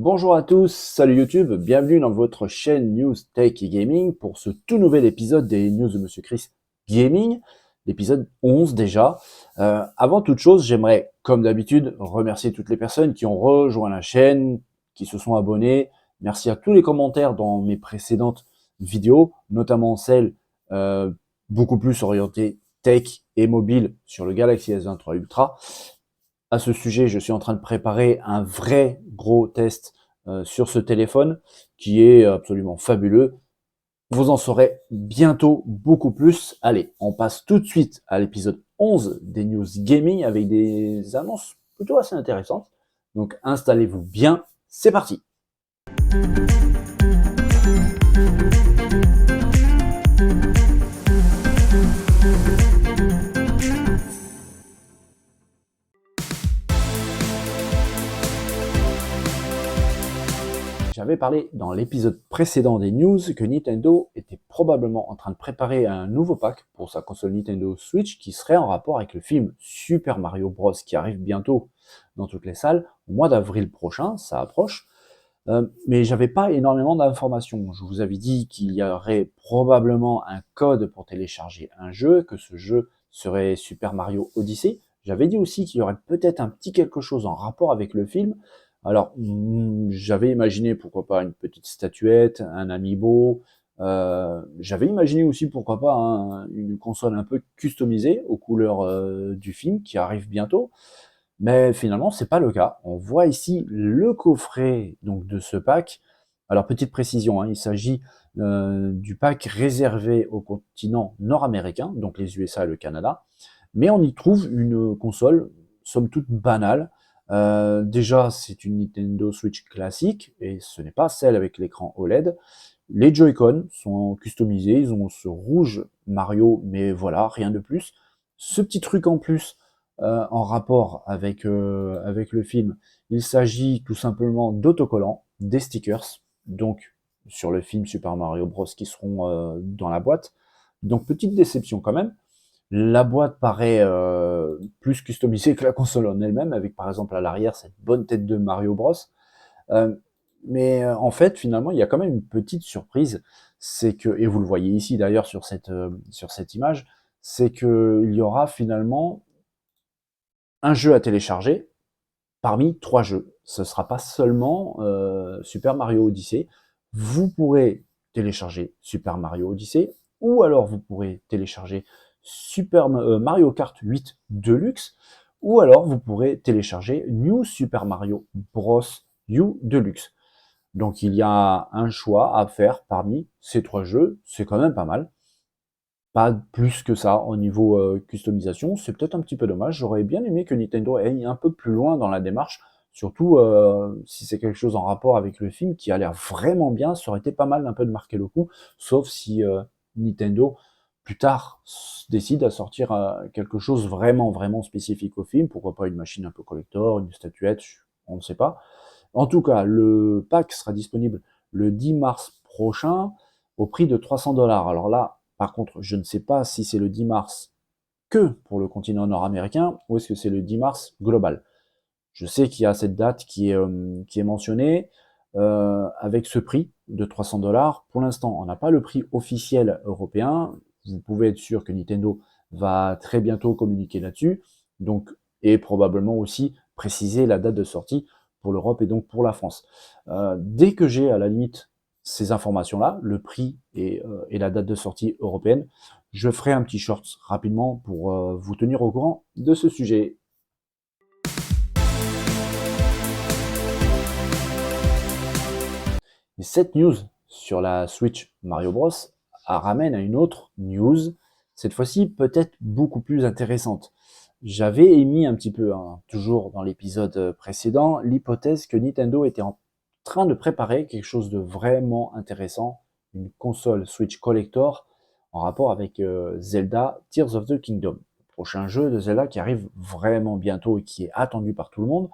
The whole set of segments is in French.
Bonjour à tous, salut YouTube, bienvenue dans votre chaîne News Tech et Gaming pour ce tout nouvel épisode des News de Monsieur Chris Gaming, l'épisode 11 déjà. Avant toute chose, j'aimerais, comme d'habitude, remercier toutes les personnes qui ont rejoint la chaîne, qui se sont abonnées. Merci à tous les commentaires dans mes précédentes vidéos, notamment celles beaucoup plus orientées tech et mobile sur le Galaxy S23 Ultra. À ce sujet, je suis en train de préparer un vrai gros test sur ce téléphone qui est absolument fabuleux. Vous en saurez bientôt beaucoup plus. Allez, on passe tout de suite à l'épisode 11 des News Gaming avec des annonces plutôt assez intéressantes. Donc installez-vous bien, c'est parti. J'avais parlé dans l'épisode précédent des news que Nintendo était probablement en train de préparer un nouveau pack pour sa console Nintendo Switch qui serait en rapport avec le film Super Mario Bros qui arrive bientôt dans toutes les salles au mois d'avril prochain, ça approche. Mais j'avais pas énormément d'informations. Je vous avais dit qu'il y aurait probablement un code pour télécharger un jeu, que ce jeu serait Super Mario Odyssey. J'avais dit aussi qu'il y aurait peut-être un petit quelque chose en rapport avec le film. Alors, j'avais imaginé pourquoi pas une petite statuette, un amiibo. J'avais imaginé aussi pourquoi pas une console un peu customisée aux couleurs du film qui arrive bientôt. Mais finalement, c'est pas le cas. On voit ici le coffret donc de ce pack. Alors petite précision, il s'agit du pack réservé au continent nord-américain, donc les USA et le Canada. Mais on y trouve une console, somme toute banale. Déjà, c'est une Nintendo Switch classique et ce n'est pas celle avec l'écran OLED. Les Joy-Con sont customisés, ils ont ce rouge Mario, mais voilà, rien de plus. Ce petit truc en plus, en rapport avec le film, il s'agit tout simplement d'autocollants, des stickers, donc sur le film Super Mario Bros qui seront dans la boîte. Donc petite déception quand même. La boîte paraît plus customisée que la console en elle-même, avec par exemple à l'arrière cette bonne tête de Mario Bros. Euh, en fait, finalement, il y a quand même une petite surprise, c'est que, et vous le voyez ici d'ailleurs sur cette image, c'est qu'il y aura finalement un jeu à télécharger parmi 3 jeux. Ce ne sera pas seulement Super Mario Odyssey. Vous pourrez télécharger Super Mario Odyssey, ou alors vous pourrez télécharger Mario Kart 8 Deluxe, ou alors vous pourrez télécharger New Super Mario Bros. U Deluxe. Donc il y a un choix à faire parmi ces 3 jeux, c'est quand même pas mal. Pas plus que ça au niveau customisation, c'est peut-être un petit peu dommage. J'aurais bien aimé que Nintendo aille un peu plus loin dans la démarche, surtout si c'est quelque chose en rapport avec le film qui a l'air vraiment bien. Ça aurait été pas mal un peu de marquer le coup, sauf si Nintendo plus tard décide à sortir quelque chose vraiment spécifique au film. Pourquoi pas une machine un peu collector, une statuette, on ne sait pas. En tout cas, le pack sera disponible le 10 mars prochain au prix de 300 $. Alors là, par contre, je ne sais pas si c'est le 10 mars que pour le continent nord-américain ou est-ce que c'est le 10 mars global. Je sais qu'il y a cette date qui est mentionnée avec ce prix de 300 $. Pour l'instant, on n'a pas le prix officiel européen. Vous pouvez être sûr que Nintendo va très bientôt communiquer là-dessus. Donc, et probablement aussi préciser la date de sortie pour l'Europe et donc pour la France. Dès que j'ai à la limite ces informations-là, le prix et la date de sortie européenne, je ferai un petit short rapidement pour vous tenir au courant de ce sujet. Et cette news sur la Switch Mario Bros ramène à une autre news, cette fois-ci peut-être beaucoup plus intéressante. J'avais émis un petit peu, toujours dans l'épisode précédent, l'hypothèse que Nintendo était en train de préparer quelque chose de vraiment intéressant, une console Switch Collector en rapport avec Zelda Tears of the Kingdom, le prochain jeu de Zelda qui arrive vraiment bientôt et qui est attendu par tout le monde.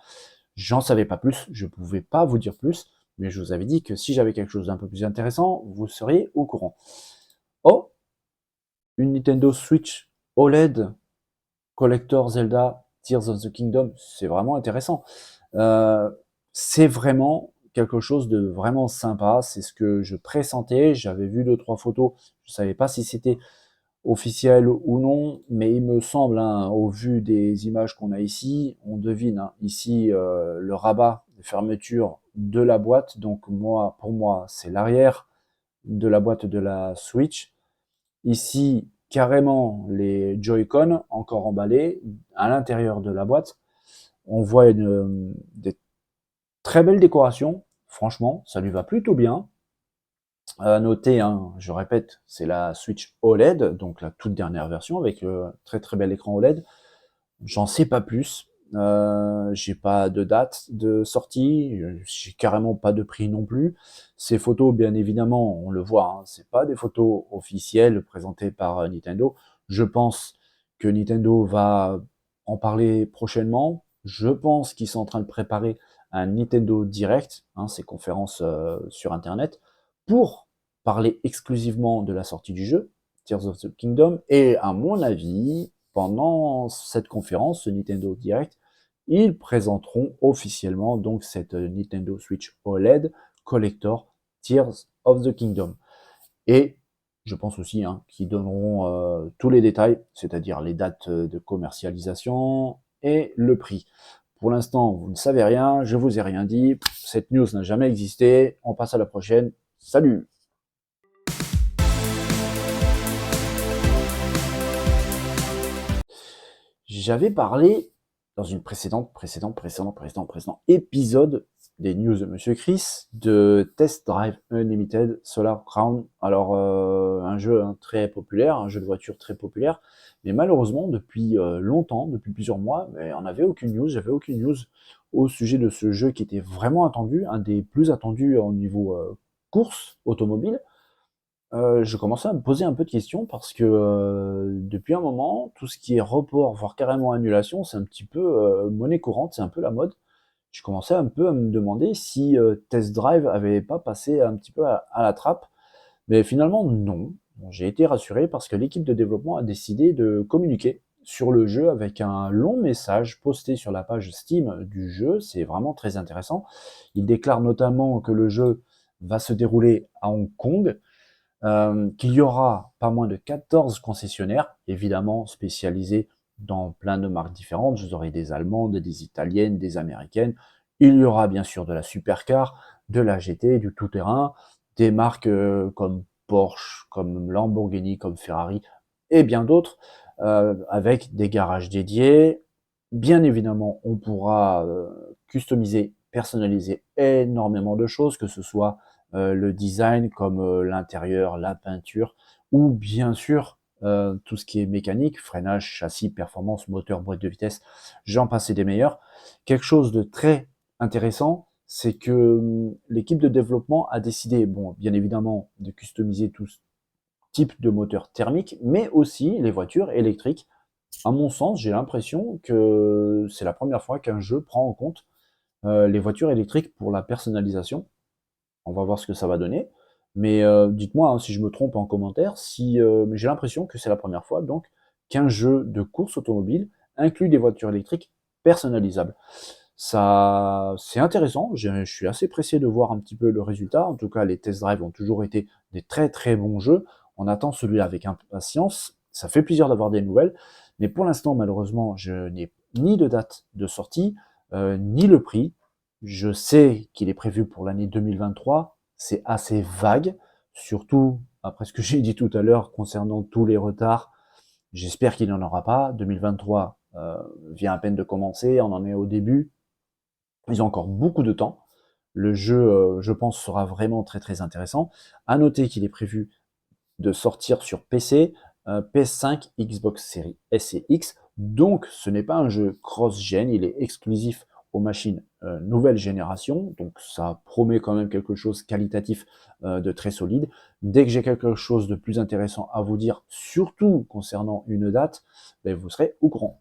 J'en savais pas plus, je pouvais pas vous dire plus, mais je vous avais dit que si j'avais quelque chose d'un peu plus intéressant, vous seriez au courant. Oh, une Nintendo Switch OLED Collector Zelda Tears of the Kingdom, c'est vraiment intéressant. C'est vraiment quelque chose de vraiment sympa. C'est ce que je pressentais. J'avais vu 2-3 photos. Je savais pas si c'était officiel ou non, mais il me semble, hein, au vu des images qu'on a ici, on devine, hein, ici le rabat de fermeture de la boîte. Donc pour moi, c'est l'arrière de la boîte de la Switch. Ici, carrément les Joy-Con encore emballés à l'intérieur de la boîte. On voit des très belles décorations. Franchement, ça lui va plutôt bien. À noter, hein, je répète, c'est la Switch OLED, donc la toute dernière version avec le très très bel écran OLED. J'en sais pas plus. J'ai pas de date de sortie, j'ai carrément pas de prix non plus. Ces photos, bien évidemment, on le voit, hein, c'est pas des photos officielles présentées par Nintendo. Je pense que Nintendo va en parler prochainement. Je pense qu'ils sont en train de préparer un Nintendo Direct, hein, ces conférences sur Internet, pour parler exclusivement de la sortie du jeu, Tears of the Kingdom, et à mon avis, pendant cette conférence, ce Nintendo Direct, ils présenteront officiellement donc cette Nintendo Switch OLED Collector Tears of the Kingdom. Et je pense aussi, hein, qu'ils donneront tous les détails, c'est-à-dire les dates de commercialisation et le prix. Pour l'instant, vous ne savez rien, je vous ai rien dit, cette news n'a jamais existé, on passe à la prochaine, salut! J'avais parlé dans une précédent épisode des news de Monsieur Chris de Test Drive Unlimited Solar Crown. Alors un jeu, hein, très populaire, un jeu de voiture très populaire, mais malheureusement depuis longtemps, depuis plusieurs mois, on n'avait aucune news, j'avais aucune news au sujet de ce jeu qui était vraiment attendu, un des plus attendus au niveau course automobile. Je commençais à me poser un peu de questions parce que depuis un moment, tout ce qui est report, voire carrément annulation, c'est un petit peu monnaie courante, c'est un peu la mode. Je commençais un peu à me demander si Test Drive avait pas passé un petit peu à la trappe, mais finalement non. Bon, j'ai été rassuré parce que l'équipe de développement a décidé de communiquer sur le jeu avec un long message posté sur la page Steam du jeu. C'est vraiment très intéressant. Il déclare notamment que le jeu va se dérouler à Hong Kong, qu'il y aura pas moins de 14 concessionnaires, évidemment spécialisés dans plein de marques différentes. Vous aurez des allemandes, des italiennes, des américaines. Il y aura bien sûr de la supercar, de la GT, du tout-terrain, des marques comme Porsche, comme Lamborghini, comme Ferrari et bien d'autres, avec des garages dédiés. Bien évidemment, on pourra customiser, personnaliser énormément de choses, que ce soit le design comme l'intérieur, la peinture, ou bien sûr tout ce qui est mécanique, freinage, châssis, performance, moteur, boîte de vitesse, j'en passe et des meilleurs. Quelque chose de très intéressant, c'est que l'équipe de développement a décidé, bon, bien évidemment, de customiser tout type de moteur thermique, mais aussi les voitures électriques. À mon sens, j'ai l'impression que c'est la première fois qu'un jeu prend en compte les voitures électriques pour la personnalisation. On va voir ce que ça va donner. Mais dites-moi, hein, si je me trompe en commentaire, si j'ai l'impression que c'est la première fois donc qu'un jeu de course automobile inclut des voitures électriques personnalisables. Ça, c'est intéressant. Je suis assez pressé de voir un petit peu le résultat. En tout cas, les test drives ont toujours été des très très bons jeux. On attend celui-là avec impatience. Ça fait plaisir d'avoir des nouvelles. Mais pour l'instant, malheureusement, je n'ai ni de date de sortie, ni le prix. Je sais qu'il est prévu pour l'année 2023. C'est assez vague, surtout après ce que j'ai dit tout à l'heure concernant tous les retards. J'espère qu'il n'y en aura pas. 2023 vient à peine de commencer, on en est au début. Ils ont encore beaucoup de temps. Le jeu, je pense, sera vraiment très très intéressant. À noter qu'il est prévu de sortir sur PC, PS5, Xbox Series S et X. Donc, ce n'est pas un jeu cross-gen, il est exclusif aux machines nouvelle génération. Donc, ça promet quand même quelque chose qualitatif de très solide. Dès que j'ai quelque chose de plus intéressant à vous dire, surtout concernant une date, ben, vous serez au courant.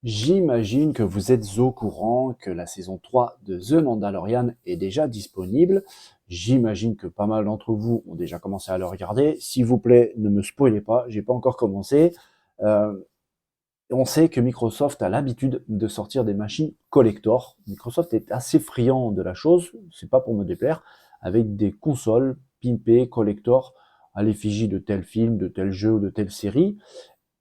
J'imagine que vous êtes au courant que la saison 3 de The Mandalorian est déjà disponible. J'imagine que pas mal d'entre vous ont déjà commencé à le regarder. S'il vous plaît, ne me spoilez pas, j'ai pas encore commencé. Euh, on sait que Microsoft a l'habitude de sortir des machines collector. Microsoft est assez friand de la chose, c'est pas pour me déplaire, avec des consoles pimpées collector à l'effigie de tel film, de tel jeu ou de telle série.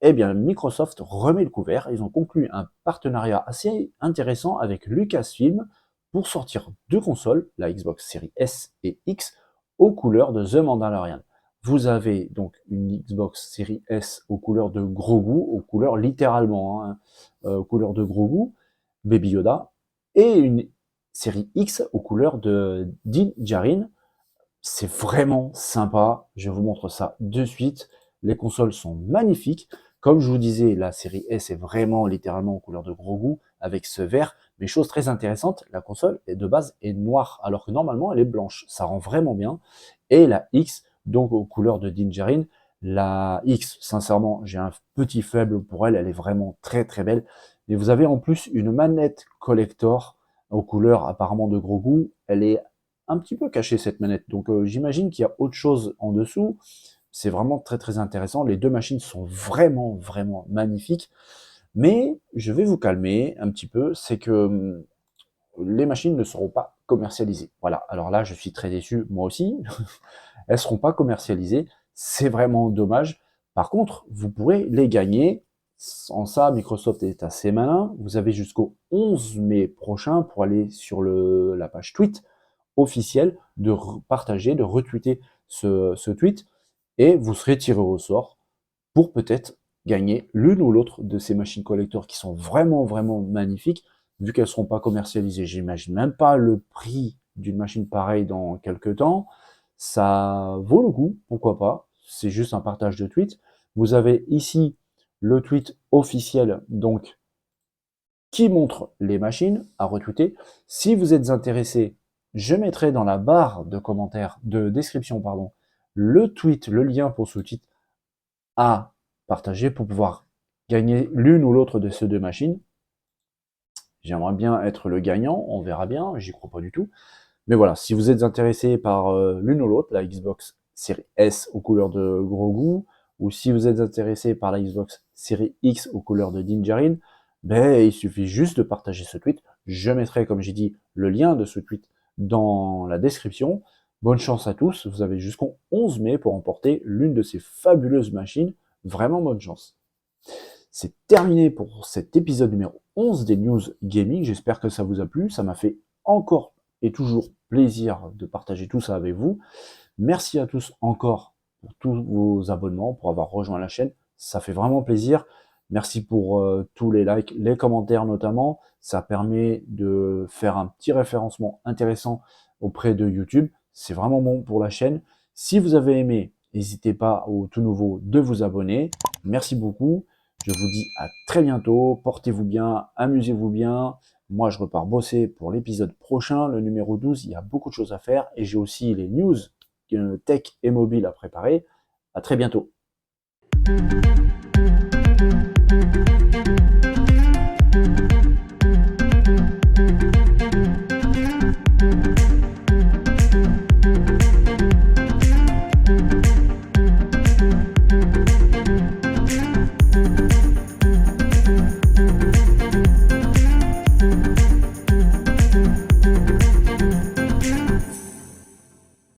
Eh bien, Microsoft remet le couvert. Ils ont conclu un partenariat assez intéressant avec Lucasfilm pour sortir deux consoles, la Xbox Series S et X, aux couleurs de The Mandalorian. Vous avez donc une Xbox Series S aux couleurs de Grogu, aux couleurs littéralement, hein, aux couleurs de Grogu, Baby Yoda, et une série X aux couleurs de Din Djarin. C'est vraiment sympa, je vous montre ça de suite. Les consoles sont magnifiques. Comme je vous disais, la série S est vraiment littéralement en couleur de Grogu avec ce vert. Mais chose très intéressante, la console est de base est noire alors que normalement elle est blanche. Ça rend vraiment bien. Et la X, donc aux couleurs de Din Djarin. La X, sincèrement, j'ai un petit faible pour elle. Elle est vraiment très très belle. Et vous avez en plus une manette collector aux couleurs apparemment de Grogu. Elle est un petit peu cachée cette manette. Donc j'imagine qu'il y a autre chose en dessous. C'est vraiment très très intéressant. Les deux machines sont vraiment vraiment magnifiques. Mais je vais vous calmer un petit peu, c'est que les machines ne seront pas commercialisées. Voilà, alors là je suis très déçu, moi aussi. Elles ne seront pas commercialisées. C'est vraiment dommage. Par contre, vous pourrez les gagner. En ça, Microsoft est assez malin. Vous avez jusqu'au 11 mai prochain pour aller sur la page tweet officielle, de partager, de retweeter ce tweet, et vous serez tiré au sort pour peut-être gagner l'une ou l'autre de ces machines collector qui sont vraiment, vraiment magnifiques, vu qu'elles ne seront pas commercialisées. J'imagine même pas le prix d'une machine pareille dans quelques temps. Ça vaut le coup, pourquoi pas. C'est juste un partage de tweets. Vous avez ici le tweet officiel, donc, qui montre les machines à retweeter. Si vous êtes intéressé, je mettrai dans la barre de commentaires, de description, pardon, le tweet, le lien pour ce tweet à partager pour pouvoir gagner l'une ou l'autre de ces deux machines. J'aimerais bien être le gagnant, on verra bien, j'y crois pas du tout. Mais voilà, si vous êtes intéressé par l'une ou l'autre, la Xbox Series S aux couleurs de Grogu, ou si vous êtes intéressé par la Xbox Series X aux couleurs de Din Djarin, ben, il suffit juste de partager ce tweet. Je mettrai, comme j'ai dit, le lien de ce tweet dans la description. Bonne chance à tous, vous avez jusqu'au 11 mai pour emporter l'une de ces fabuleuses machines. Vraiment bonne chance. C'est terminé pour cet épisode numéro 11 des News Gaming. J'espère que ça vous a plu. Ça m'a fait encore et toujours plaisir de partager tout ça avec vous. Merci à tous encore pour tous vos abonnements, pour avoir rejoint la chaîne. Ça fait vraiment plaisir. Merci pour tous les likes, les commentaires notamment. Ça permet de faire un petit référencement intéressant auprès de YouTube. C'est vraiment bon pour la chaîne. Si vous avez aimé, n'hésitez pas au tout nouveau de vous abonner. Merci beaucoup. Je vous dis à très bientôt. Portez-vous bien, amusez-vous bien. Moi, je repars bosser pour l'épisode prochain, le numéro 12. Il y a beaucoup de choses à faire et j'ai aussi les news tech et mobile à préparer. À très bientôt.